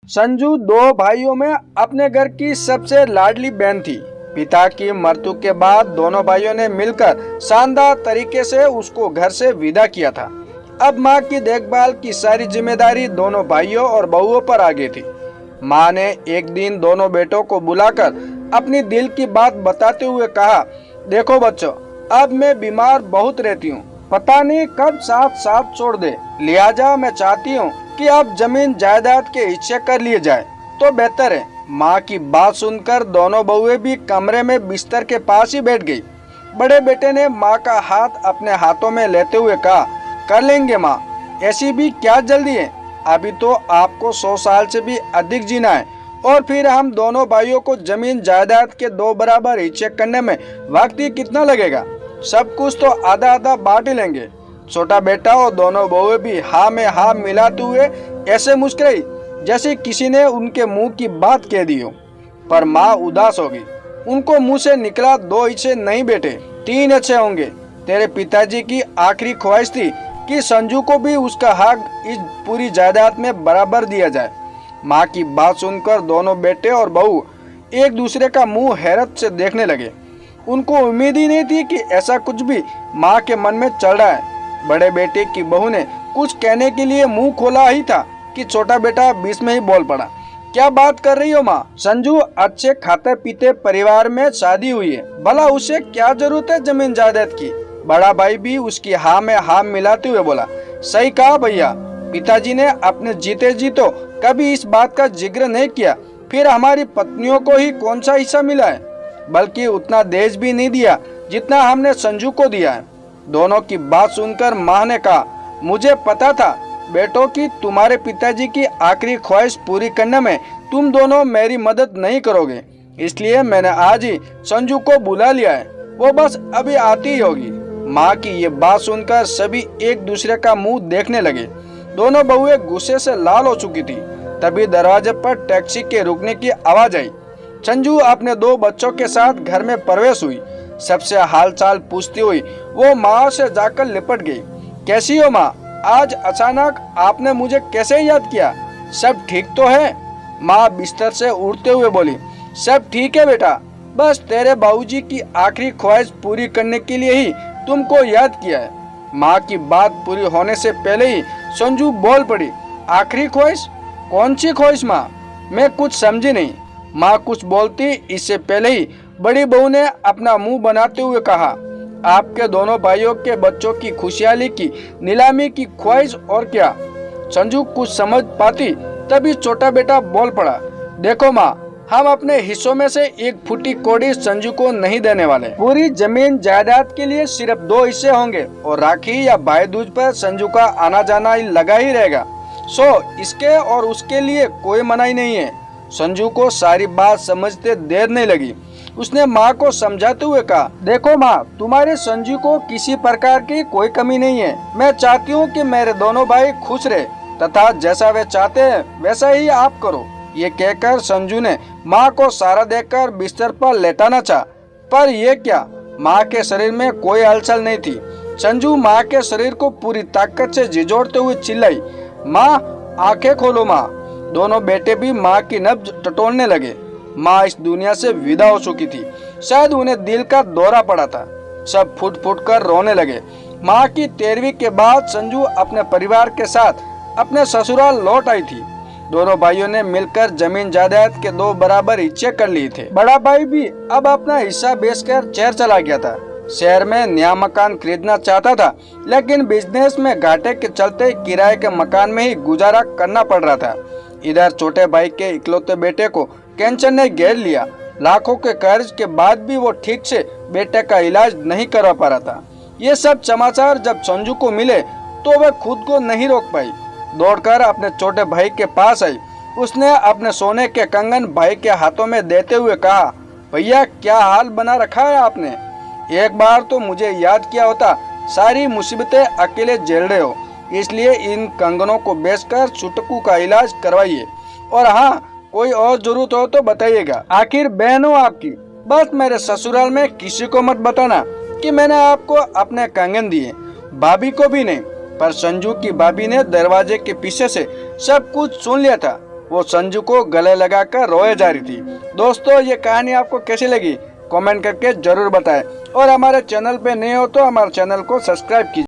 संजू दो भाइयों में अपने घर की सबसे लाडली बहन थी। पिता की मृत्यु के बाद दोनों भाइयों ने मिलकर शानदार तरीके से उसको घर से विदा किया था। अब माँ की देखभाल की सारी जिम्मेदारी दोनों भाइयों और बहुओं पर आ गई थी। माँ ने एक दिन दोनों बेटों को बुलाकर अपनी दिल की बात बताते हुए कहा, देखो बच्चों, अब मैं बीमार बहुत रहती हूँ, पता नहीं कब साथ साथ छोड़ दे, लिहाजा मैं चाहती हूँ कि अब जमीन जायदाद के हिस्से कर लिए जाए तो बेहतर है। माँ की बात सुनकर दोनों बहुएं भी कमरे में बिस्तर के पास ही बैठ गई। बड़े बेटे ने माँ का हाथ अपने हाथों में लेते हुए कहा, कर लेंगे माँ, ऐसी भी क्या जल्दी है, अभी तो आपको 100 साल से भी अधिक जीना है और फिर हम दोनों भाइयों को जमीन जायदाद के 2 बराबर हिस्से करने में वक्त ही कितना लगेगा, सब कुछ तो आधा आधा बांट ही लेंगे। छोटा बेटा और दोनों बहुएं भी हाँ में हाँ मिलाते हुए ऐसे मुस्कुराई जैसे किसी ने उनके मुंह की बात कह दी हो। पर माँ उदास होगी। उनको मुंह से निकला 2 हिस्से नहीं बेटे, 3 हिस्से होंगे। तेरे पिताजी की आखिरी ख्वाहिश थी कि संजू को भी उसका हक इस पूरी जायदाद में बराबर दिया जाए। माँ की बात सुनकर दोनों बेटे और बहू एक दूसरे का मुंह हैरत से देखने लगे। उनको उम्मीद ही नहीं थी कि ऐसा कुछ भी माँ के मन में चल रहा है। बड़े बेटे की बहू ने कुछ कहने के लिए मुंह खोला ही था कि छोटा बेटा बीच में ही बोल पड़ा, क्या बात कर रही हो माँ, संजू अच्छे खाते पीते परिवार में शादी हुई है, भला उसे क्या जरूरत है जमीन जायदाद की। बड़ा भाई भी उसकी हाँ में हाँ मिलाते हुए बोला, सही कहा भैया, पिताजी ने अपने जीते जी तो कभी इस बात का जिक्र नहीं किया, फिर हमारी पत्नियों को ही कौन सा हिस्सा मिला है, बल्कि उतना दहेज भी नहीं दिया जितना हमने संजू को दिया है। दोनों की बात सुनकर माँ ने कहा, मुझे पता था बेटों की तुम्हारे पिताजी की आखिरी ख्वाहिश पूरी करने में तुम दोनों मेरी मदद नहीं करोगे, इसलिए मैंने आज ही संजू को बुला लिया है, वो बस अभी आती ही होगी। माँ की ये बात सुनकर सभी एक दूसरे का मुंह देखने लगे। दोनों बहुएं गुस्से से लाल हो चुकी थी। तभी दरवाजे पर टैक्सी के रुकने की आवाज आई। संजू अपने 2 बच्चों के साथ घर में प्रवेश हुई। सबसे हालचाल पूछती हुई वो माँ से जाकर लिपट गई। कैसी हो माँ, आज अचानक आपने मुझे कैसे याद किया, सब ठीक तो है? माँ बिस्तर से उठते हुए बोली, सब ठीक है बेटा, बस तेरे बाबूजी की आखिरी ख्वाहिश पूरी करने के लिए ही तुमको याद किया है। माँ की बात पूरी होने से पहले ही संजू बोल पड़ी, आखिरी ख्वाहिश? कौन सी ख्वाहिश माँ, मैं कुछ समझी नहीं। माँ कुछ बोलती इससे पहले ही बड़ी बहू ने अपना मुंह बनाते हुए कहा, आपके दोनों भाइयों के बच्चों की खुशहाली की नीलामी की ख्वाहिश और क्या। संजू कुछ समझ पाती तभी छोटा बेटा बोल पड़ा, देखो माँ, हम अपने हिस्सों में से 1 फुटी कौड़ी संजू को नहीं देने वाले। पूरी जमीन जायदाद के लिए सिर्फ 2 हिस्से होंगे और राखी या भाई दूज पर संजू का आना जाना लगा ही रहेगा। सो इसके और उसके लिए कोई मनाही नहीं है। संजू को सारी बात समझते देर नहीं लगी। उसने माँ को समझाते हुए कहा, देखो माँ, तुम्हारे संजू को किसी प्रकार की कोई कमी नहीं है। मैं चाहती हूँ कि मेरे दोनों भाई खुश रहे तथा जैसा वे चाहते हैं वैसा ही आप करो। ये कहकर संजू ने माँ को सहारा देकर बिस्तर पर लेटाना चाहा, पर यह क्या, माँ के शरीर में कोई हलचल नहीं थी। संजू माँ के शरीर को पूरी ताकत से झिझोड़ते हुए चिल्लाई, माँ आंखें खोलो माँ। दोनों बेटे भी माँ की नब्ज टटोलने लगे। माँ इस दुनिया से विदा हो चुकी थी, शायद उन्हें दिल का दौरा पड़ा था। सब फुट फुट कर रोने लगे। माँ की 13वीं के बाद संजू अपने परिवार के साथ अपने ससुराल लौट आई थी। दोनों भाइयों ने मिलकर जमीन जायदाद के 2 बराबर हिस्से कर लिए थे। बड़ा भाई भी अब अपना हिस्सा बेचकर शहर चला गया था। शहर में नया मकान खरीदना चाहता था, लेकिन बिजनेस में घाटे के चलते किराए के मकान में ही गुजारा करना पड़ रहा था। इधर छोटे भाई के इकलौते बेटे को कैंसर ने घेर लिया। लाखों के कर्ज के बाद भी वो ठीक से बेटे का इलाज नहीं करवा पा रहा था। ये सब समाचार जब संजू को मिले तो वह खुद को नहीं रोक पाई। दौड़कर अपने छोटे भाई के पास आई। उसने अपने सोने के कंगन भाई के हाथों में देते हुए कहा, भैया क्या हाल बना रखा है आपने, एक बार तो मुझे याद किया होता। सारी मुसीबतें अकेले झेल रहे हो, इसलिए इन कंगनों को बेचकर चुटकू का इलाज करवाइए, और हाँ, कोई और जरूरत हो तो बताइएगा। आखिर बहन हो आपकी, बस मेरे ससुराल में किसी को मत बताना कि मैंने आपको अपने कंगन दिए, भाभी को भी नहीं। पर संजू की भाभी ने दरवाजे के पीछे से सब कुछ सुन लिया था। वो संजू को गले लगाकर रोए जा रही थी। दोस्तों, ये कहानी आपको कैसी लगी कमेंट करके जरूर बताएं और हमारे चैनल पे नए हो तो हमारे चैनल को सब्सक्राइब कीजिए।